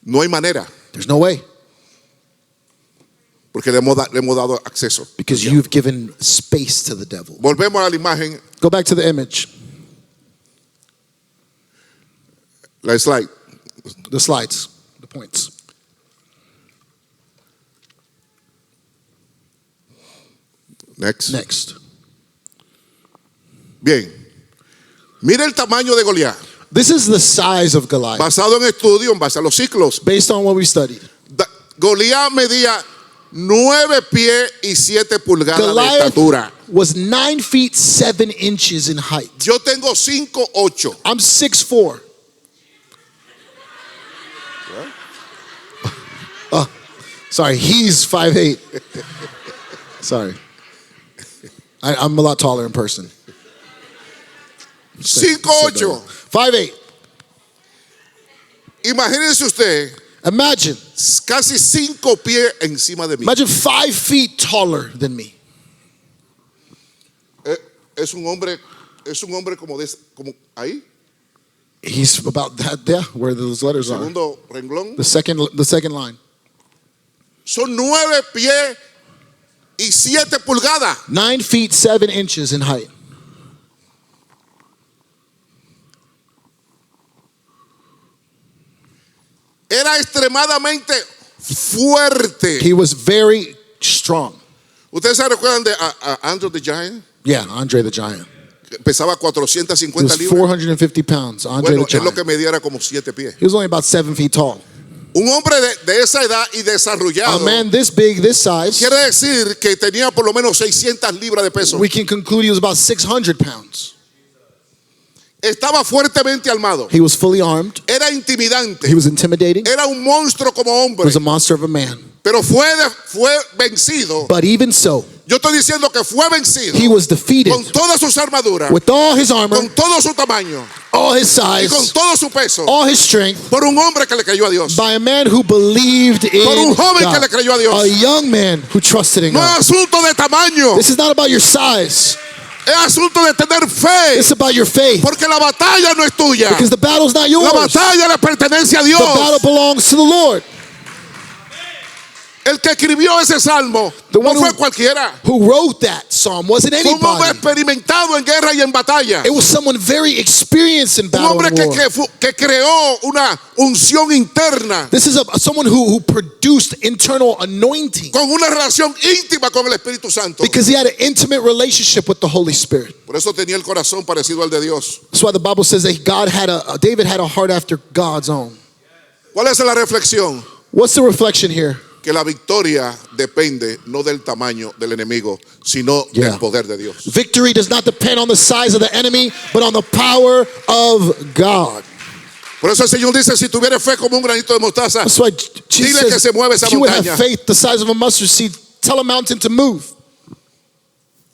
No hay manera, There's no way, porque le hemos dado acceso. because you've given space to the devil. Volvemos a la imagen, Go back to the image, la slide. the slides, the points. Next. Next. Bien. Mira el tamaño de Goliat. This is the size of Goliath, Basado en estudio, en base a los ciclos. based on what we studied. Goliat medía 9 pies y 7 pulgadas de Goliath estatura. was 9 feet 7 inches in height. Yo tengo 5'8". I'm 6'4". Oh, sorry, he's 5'8". Sorry. I'm a lot taller in person. 5'8". 5'8". Imagínense usted, Imagine. casi 5 pies encima de mí. Imagine 5 feet taller than me. Es un hombre como ahí. He's about that there where those letters are. Segundo renglón. The second line. Son 9 pies y 7 pulgadas. 9 feet 7 inches in height. Era extremadamente fuerte. He was very strong. ¿Ustedes se recuerdan de Andrew the Giant? Yeah, Andre the Giant. Pesaba He 450 was libras. 450 pounds. Andre Bueno, the es lo que Giant. medía era como 7 pies. He was only about 7 feet tall. Un hombre de esa edad y A desarrollado man this big, this size, quiere decir que tenía por lo menos 600 libras de peso. we can conclude he was about 600 pounds. Estaba fuertemente armado. He was fully armed. Era intimidante. He was intimidating. Era un monstruo como He hombre. was a monster of a man. Pero fue vencido. But even so, Yo estoy diciendo que fue vencido he was defeated con todas sus armaduras, with all his armor, con todo su tamaño all his y con size, todo su peso all his strength, por un hombre que le creyó a Dios. by a man who believed in Por un joven que le God. creyó a Dios. A young man who trusted in No God. es asunto de tamaño, This is not about your size. es asunto de tener fe. It's about your faith. Porque la batalla no es tuya. Because the battle's not yours. La The batalla le pertenece a Dios. battle belongs to the Lord. El que escribió ese salmo The no one fue who- cualquiera. Who wrote that psalm wasn't Fue un hombre anybody. experimentado en guerra y en batalla. It was someone very experienced in Un battle hombre and war. que creó una unción interna This is someone who produced internal anointing con una relación íntima con el Espíritu Santo. because he had an intimate relationship with the Holy Spirit. Por eso tenía el corazón parecido al de Dios. That's why the Bible says that David had a heart after God's own. ¿Cuál es la reflexión? What's the reflection here? Que la victoria depende no del tamaño del enemigo, sino Yeah. del poder de Dios. Victory does not depend on the size of the enemy, but on the power of God. Por eso el Señor dice, si tuvieras fe como un granito de mostaza, That's why Jesus Dile que se mueve says, esa if you would montaña. have faith the size of a mustard seed, tell a mountain to move.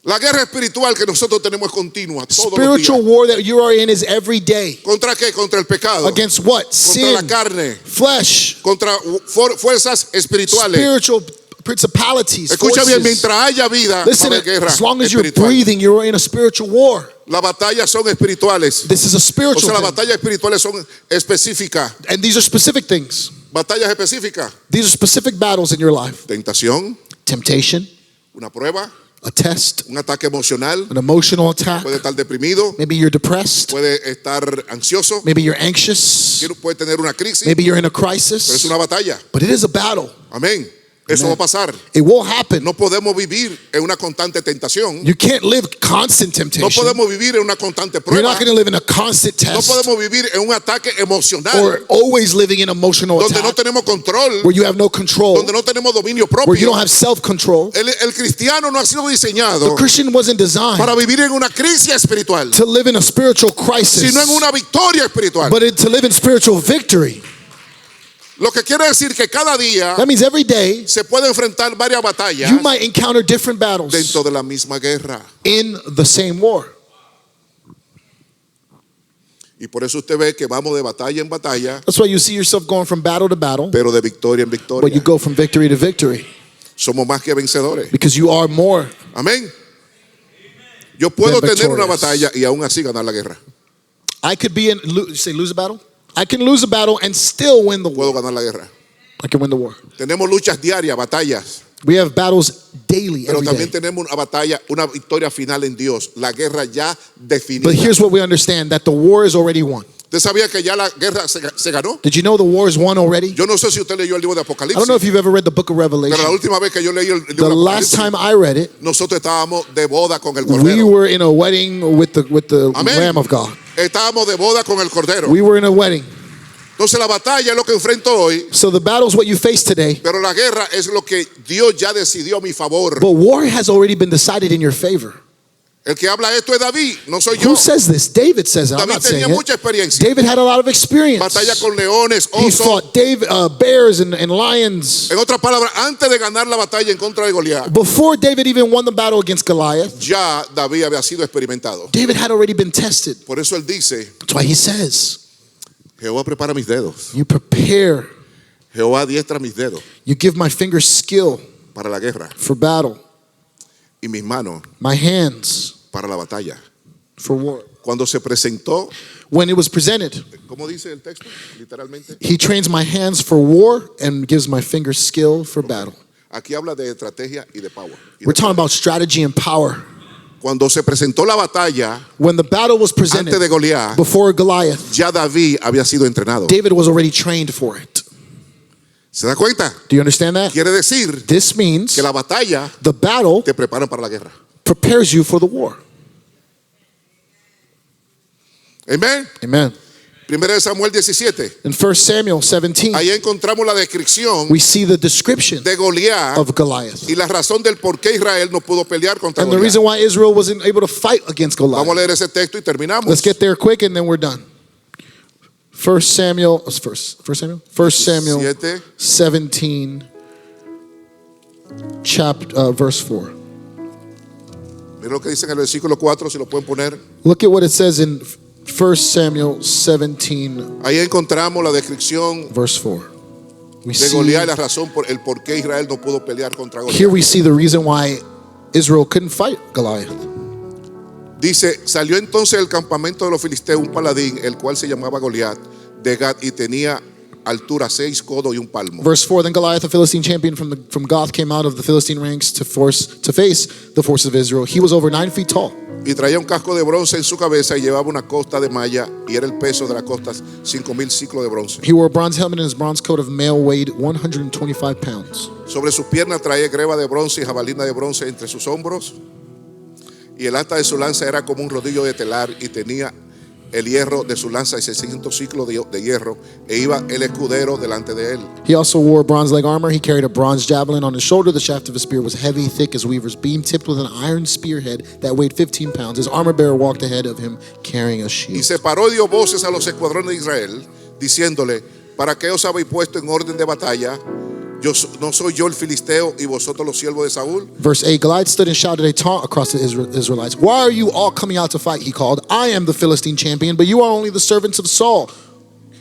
la guerra espiritual que nosotros tenemos es continua, todos los Spiritual días. war that you are in is every day. ¿Contra qué? Contra el pecado, Against what? contra Sin, la carne, flesh, contra fuerzas espirituales. spiritual principalities, Escucha bien, forces. mientras haya vida, va a Listen, haber guerra as long as you're espiritual. breathing, you're in a spiritual war. Las batallas son espirituales. This is a O spiritual sea, las thing. batallas espirituales son específicas. And these are specific things. Batallas específicas. These are specific battles in your life. Tentación, Temptation, una prueba, a test, un ataque emocional. an emotional attack. Puede estar deprimido, Maybe you're depressed. puede estar ansioso, Maybe you're anxious. puede tener una crisis, Maybe you're in a pero es crisis. una batalla. But it is a battle. Amén. Eso Amen. va a pasar. It will happen. No podemos vivir en una constante tentación. You can't live constant No temptation. podemos vivir en una constante You're prueba. not going to live in a constant No test podemos vivir en un ataque emocional or always living in emotional donde no attack tenemos control, where you have no control, donde no tenemos dominio where you propio. don't have self-control. El cristiano no ha sido The diseñado Christian wasn't designed para vivir en una crisis espiritual, to live in a spiritual crisis, sino en una victoria espiritual. but to live in spiritual victory. Lo que quiere decir que cada día That means every day se puede enfrentar varias batallas you might encounter different battles dentro de la misma guerra. in the same war. Y por eso usted ve que vamos de batalla en batalla, That's why you see yourself going from battle to battle, pero de victoria en but victoria. you go from victory to victory Somos más que vencedores. because you are more. Amén. Yo puedo They're tener una victorious. batalla y aún así ganar la guerra. I could be in, lose a battle? I can lose a battle and still win the Puedo war. ganar la guerra. I can win the war. Tenemos luchas diarias, batallas, We have battles daily, pero every también day. tenemos una batalla, una victoria final en Dios. La guerra ya definida. But here's what we understand, that the war is already won. ¿Usted sabía que ya la guerra se ganó? Did you know the war is won already? Yo no sé si usted leyó el libro de I don't know Apocalipsis, if you've ever read the book of pero la Revelation. última vez que yo leí el libro The de last Apocalipsis, time I read it, nosotros estábamos de boda con el we Cordero. were in a wedding with the Amén. Lamb of God. Estábamos de boda con el Cordero. We were in a wedding. Entonces la batalla es lo que enfrento hoy, So the battle is what you face today, pero la guerra es lo que Dios ya decidió a mi favor. but war has already been decided in your favor. El que habla esto es David, no soy yo. Who says this? David says it. I'm David not saying tenía mucha it. experiencia. David had a lot of experience. Batalla con leones, He osos. fought bears and lions. En otras palabras, antes de ganar la batalla en contra de Goliat, Before David even won the battle against Goliath, ya David había sido experimentado. David had already been tested. Por eso él dice, That's why he says, Jehová prepara mis dedos, you prepare, Jehová diestra mis dedos you give my fingers skill para la guerra for battle, y mis manos my hands para la batalla. for war. Cuando se presentó, When it was presented, ¿cómo dice el texto? Literalmente. he trains my hands for war and gives my fingers skill for battle. Aquí habla de estrategia y de power. We're talking about strategy and power. Cuando se presentó la batalla When the battle was antes presented de Goliat, before Goliath, ya David había sido entrenado. David was already trained for it. ¿Se da cuenta? Do you understand that? Quiere decir This means que la batalla the battle te preparan para la guerra. prepares you for the war. Amén. Amen. Primera de Samuel 17. In 1 Samuel 17, Ahí encontramos la descripción we see the description de Goliat of Goliath. y la razón del por qué Israel no pudo pelear contra And the Goliat. reason why Israel wasn't able to fight against Vamos a Goliath. leer ese texto y terminamos. Let's get there quick and then we're done. 1 Samuel 7. 17, verse 4. Mira lo que dice en el versículo 4, si lo pueden poner. Look at what it says in 1 Samuel 17, Ahí encontramos la descripción verse 4. We de see, Goliat y la razón por el por qué Israel no pudo pelear contra here Goliat. we see the reason why Israel couldn't fight Goliath. Dice, salió entonces del campamento de los filisteos un paladín, el cual se llamaba Goliat, de Gat, y tenía altura 6 codos y un palmo. Verse 4, then Goliath, a Philistine champion from Gath, came out of the Philistine ranks to face the forces of Israel. He was over 9 feet tall. Y traía un casco de bronce en su cabeza y llevaba una costa de malla, y era el peso de la costa 5,000 ciclos de bronce. He wore a bronze helmet and his bronze coat of mail weighed 125 pounds. Sobre sus piernas traía greba de bronce y jabalina de bronce entre sus hombros, y el asta de su lanza era como un rodillo de telar, y tenía el hierro de su lanza y 600 ciclos de hierro, e iba el escudero delante de él. He also wore bronze leg armor. He carried a bronze javelin on his shoulder. The shaft of his spear was heavy, thick as weaver's beam, tipped with an iron spearhead that weighed 15 pounds. His armor bearer walked ahead of him carrying a Y shield. se paró y dio voces a los escuadrones de Israel, diciéndole, ¿para qué os habéis puesto en orden de batalla? ¿No soy yo el filisteo y vosotros los siervos de Saúl? Verse 8, Goliath stood and shouted a taunt across the Israelites. Why are you all coming out to fight? He called. I am the Philistine champion, but you are only the servants of Saul.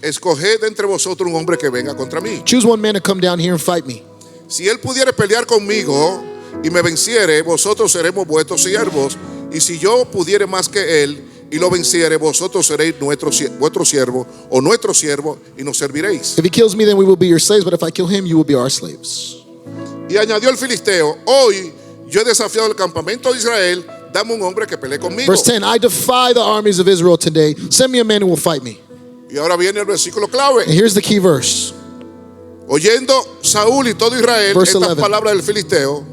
Escoged entre vosotros un hombre que venga contra mí. Choose one man to come down here and fight me. Si él pudiere pelear conmigo y me venciere, vosotros seremos vuestros siervos. Y si yo pudiere más que él y lo venciere, vosotros seréis vuestro siervo o nuestro siervo y nos serviréis. If he kills me, then we will be your slaves, but if I kill him, you will be our slaves. Y añadió el filisteo, hoy yo he desafiado el campamento de Israel, dame un hombre que pelee conmigo. Verse 10, I defy the armies of Israel today. Send me a man who will fight me. Y ahora viene el versículo clave. And here's the key verse. Oyendo Saúl y todo Israel Verse estas 11. palabras del filisteo,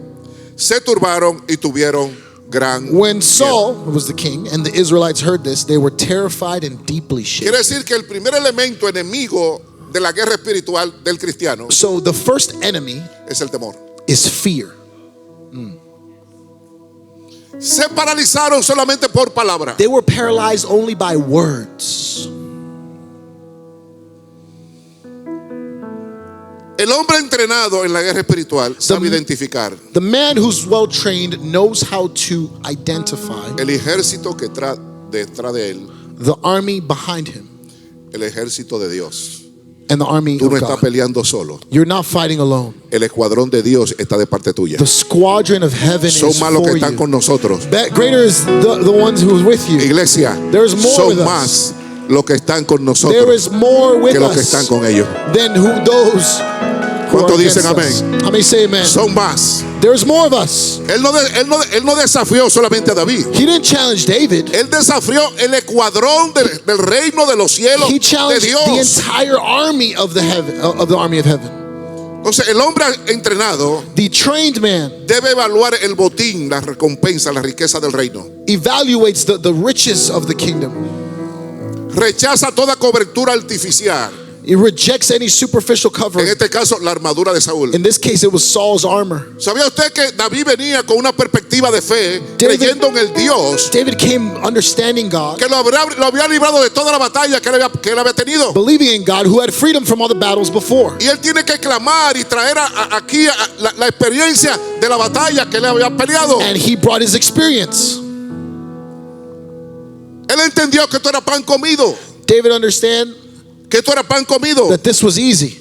se turbaron y tuvieron gran When miedo. Saul was the king and the Israelites heard this, they were terrified and deeply shaken. Quiere decir que el primer elemento enemigo de la guerra espiritual del cristiano So the first enemy es el temor. is fear. Se paralizaron solamente por palabra. They were paralyzed only by words. El hombre entrenado en la guerra espiritual sabe identificar The man who's well trained knows how to identify el ejército que detrás de él, the army behind him el ejército de Dios. and the army Tú of no estás God. peleando solo. You're not fighting alone. El escuadrón de Dios está de parte tuya. The squadron of heaven Son is más los que for están you. con nosotros. Greater is the ones who is with you. Iglesia, There's more son with us. más los que están con There nosotros is more with que los que us están con ellos. than those who are ¿Cuántos against dicen us. amén? How many say amen? Son más. There's more of us. Él no desafió solamente a David. He didn't challenge David. Él desafió el escuadrón del reino de los cielos He de challenged the Dios. entire army of the army of heaven. Entonces el hombre entrenado The trained man debe evaluar el botín, la recompensa, la riqueza del reino. evaluates the riches of the kingdom. Rechaza toda cobertura artificial. He rejects any superficial En covering. este caso, la armadura de Saúl. In this case, it was Saul's armor. ¿Sabía usted que David venía con una perspectiva de fe, David- creyendo en el Dios David came understanding God, que lo había librado de toda la batalla que él había tenido? believing in God who had freedom from all the battles before. Y él tiene que clamar y traer aquí la experiencia de la batalla que él había peleado. And he brought his experience. Él entendió que esto era pan comido, David understand que esto era pan comido, that this was easy.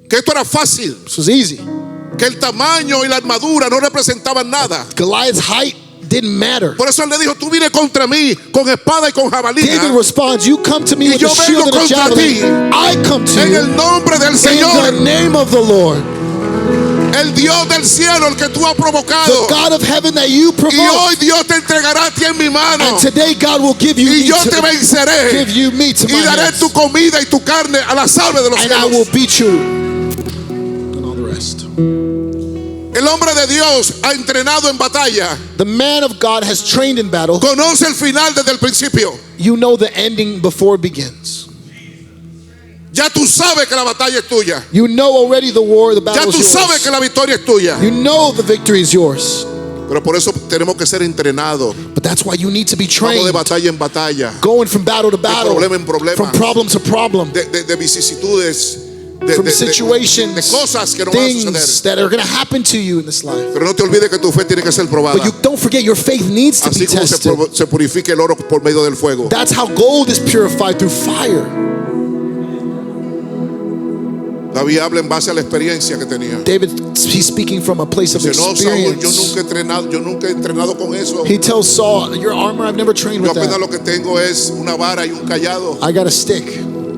que esto era fácil, This was easy. que el tamaño y la armadura no representaban nada. Goliath's height didn't matter. Por eso él le dijo, tú vienes contra mí con espada y con David jabalina. responds, you come to me Y with yo a shield vengo and a contra ti. javelin. I come to En you el nombre del in Señor, the name of the Lord, el Dios del cielo, el que tú has the provocado. God of heaven that you Y provoked. hoy Dios te entregará a ti en mi mano. And today God will give you Y me yo to, te venceré. give you me to Y my daré hands. tu comida y tu carne a las aves de los And I will cielos. beat you. And all the rest. El hombre de Dios ha entrenado en batalla. The man of God has trained in battle. Conoce el final desde el principio. You know the ending before it begins. Ya tú sabes que la batalla es tuya. You know already the war, the Ya battle tú is sabes yours. que la victoria es tuya. You know the victory is yours. Pero por eso tenemos que ser entrenados. But that's why you need to be Vamos trained. de batalla en batalla. Going from battle to battle. problema en problema. From problem to problem. De vicisitudes. From situations. De cosas que no van a Things suceder. that are going to happen to you in this life. Pero no te olvides que tu fe tiene que ser probada. But you don't forget your faith needs to Así be como tested. se purifica el oro por medio del fuego. That's how gold is purified through fire. David habla en base a la experiencia que tenía. David, he's speaking from a place of Dice, no, Saúl, experience. yo nunca he entrenado con eso. He tells Saul, your armor, I've never trained Yo with apenas that. lo que tengo es una vara y un callado. I got a stick.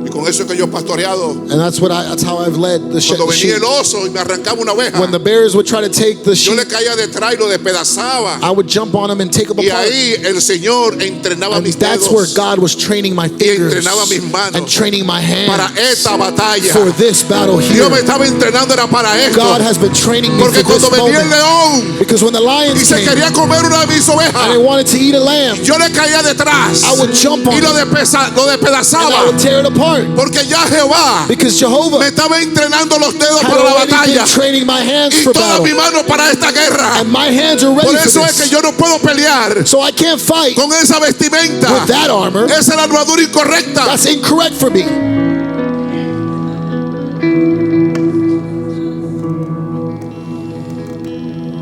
Y con eso es que yo he pastoreado. And that's how I've led the Cuando venía sheep. el oso y me arrancaba una oveja, When the bears would try to take the yo sheep, le caía detrás y lo despedazaba. I would jump on them and take them Y apart. ahí el Señor entrenaba And mis that's where dedos God was training my fingers entrenaba mis manos and training my para hands esta batalla. for this battle Dios me here. estaba entrenando era para esto. God has been training me Porque for this cuando venía el moment. león Because when the y lions se came quería comer una de mis and they ovejas, wanted to eat a lamb, yo le caía detrás I would jump on y lo it and I despedazaba. would tear it apart. Porque ya Jehová Because Jehovah me estaba entrenando los dedos had para la already been batalla training my hands y for todas battle. mis manos para esta guerra. And my hands are ready Por for eso es que this. yo no puedo pelear So I can't fight con esa vestimenta. with that armor. Esa es la armadura incorrecta. That's incorrect for me.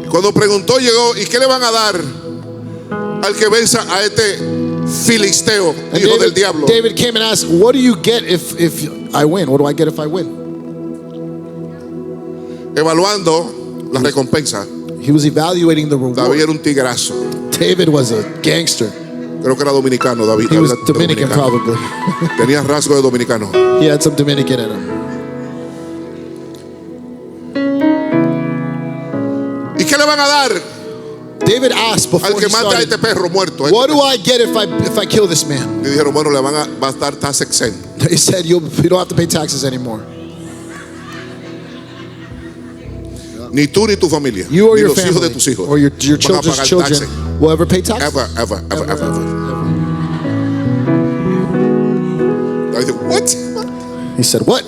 Cuando preguntó, llegó, ¿y qué le van a dar al que venza a este filisteo, And hijo del diablo? David came and asked, what do you get if I win? What do I get if I win? Evaluando la recompensa. He was evaluating the David reward. era un tigrazo. David was a gangster. Creo que era dominicano, David. He was David era Dominican dominicano. probably. Tenía rasgo de dominicano. He had some Dominican in him. ¿Y qué le van a dar David asked al before que he mata a started, este perro muerto? what do I get if I kill this man? Y dijeron, bueno, va a estar tax exempt. He said, you don't have to pay taxes anymore. Ni tú ni tu familia, You or ni your los hijos de family tus hijos or your van a children's pagar children taxes. will ever pay taxes. Ever. David dijo, what? He said, what?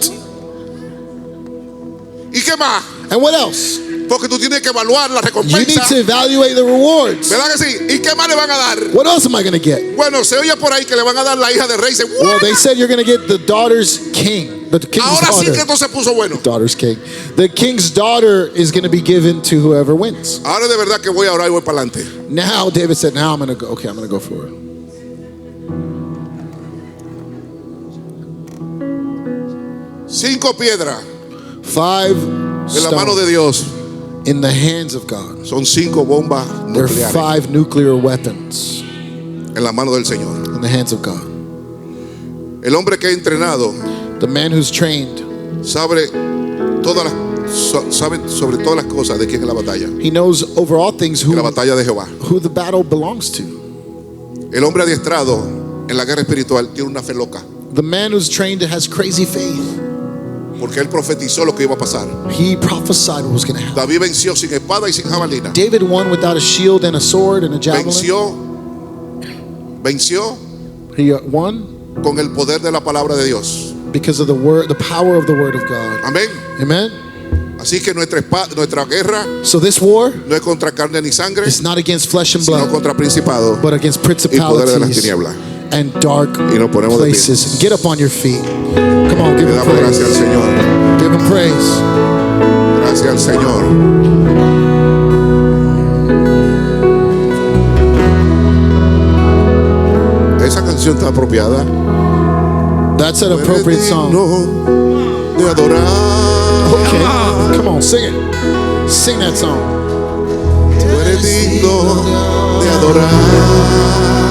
¿Y qué más? And what else? Porque tú tienes que evaluar la You need recompensa. to evaluate the rewards. ¿Verdad que sí? ¿Y qué más le van a dar? What else am I going to get? Bueno, se oye por ahí que le van a dar la hija del rey. Dice, Well, "What?". they said you're going to get the daughter's king. The king's Ahora sí que daughter. esto se puso bueno. Daughter's king. The king's daughter is going to be given to whoever wins. Ahora de verdad que voy a orar y voy para adelante. Now David said, now I'm going to go. Okay, I'm going to go for it. 5 piedras 5 en la mano de stones Dios in the hands of God. son 5 bombas There are nucleares 5 nuclear weapons en la mano del Señor. in the hands of God. El hombre que ha entrenado The man who's trained, sabe sobre todas las cosas de quién es la batalla. he knows over all things La batalla de Jehová. who the battle belongs to. El hombre adiestrado en la guerra espiritual tiene una fe loca, The man who's trained has crazy faith. porque él profetizó lo que iba a pasar. He prophesied what was going to happen. David venció sin espada y sin jabalina. David won without a shield and a sword and a javelin. Venció He won con el poder de la palabra de Dios. because of the word, the power of the word of God. Amén. Amen. Así que nuestra guerra So this war no es contra carne ni sangre, is not against flesh and sino blood, contra principados but against y poderes de las principalities tinieblas. and dark Y nos ponemos de pie. places. Get up on your feet. Come on, give Le him damos gracias al praise. Señor. Give him praise. Gracias al Señor. Esa canción está apropiada. That's an appropriate song. Digno de adorar. Okay, come on, sing it. Sing that song. Tú eres digno de adorar.